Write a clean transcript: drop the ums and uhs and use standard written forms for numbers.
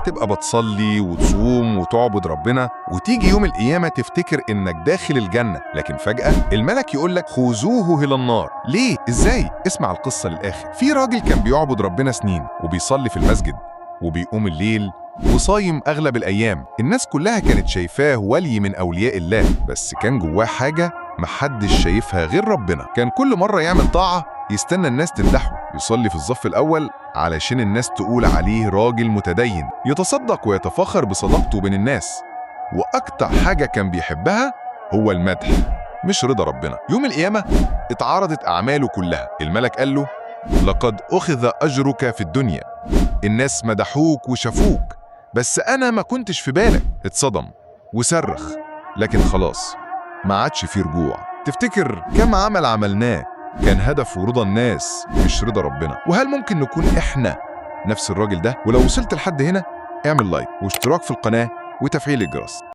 تبقى بتصلي وتصوم وتعبد ربنا، وتيجي يوم القيامة تفتكر إنك داخل الجنة، لكن فجأة الملك يقول لك خذوه إلى النار. ليه؟ إزاي؟ اسمع القصة للآخر. في راجل كان بيعبد ربنا سنين، وبيصلي في المسجد، وبيقوم الليل، وصايم أغلب الأيام. الناس كلها كانت شايفاه ولي من أولياء الله، بس كان جواه حاجة محدش شايفها غير ربنا. كان كل مرة يعمل طاعة يستنى الناس تمدحه، يصلي في الصف الأول علشان الناس تقول عليه راجل متدين، يتصدق ويتفاخر بصداقته بين الناس، وأكتر حاجة كان بيحبها هو المدح مش رضا ربنا. يوم القيامة اتعرضت أعماله كلها. الملك قال له لقد أخذ أجرك في الدنيا، الناس مدحوك وشافوك، بس أنا ما كنتش في بالك. اتصدم وصرخ، لكن خلاص ما عادش فيه رجوع. تفتكر كم عمل عملناه كان هدفه رضا الناس مش رضا ربنا؟ وهل ممكن نكون إحنا نفس الراجل ده؟ ولو وصلت لحد هنا اعمل لايك واشتراك في القناة وتفعيل الجرس.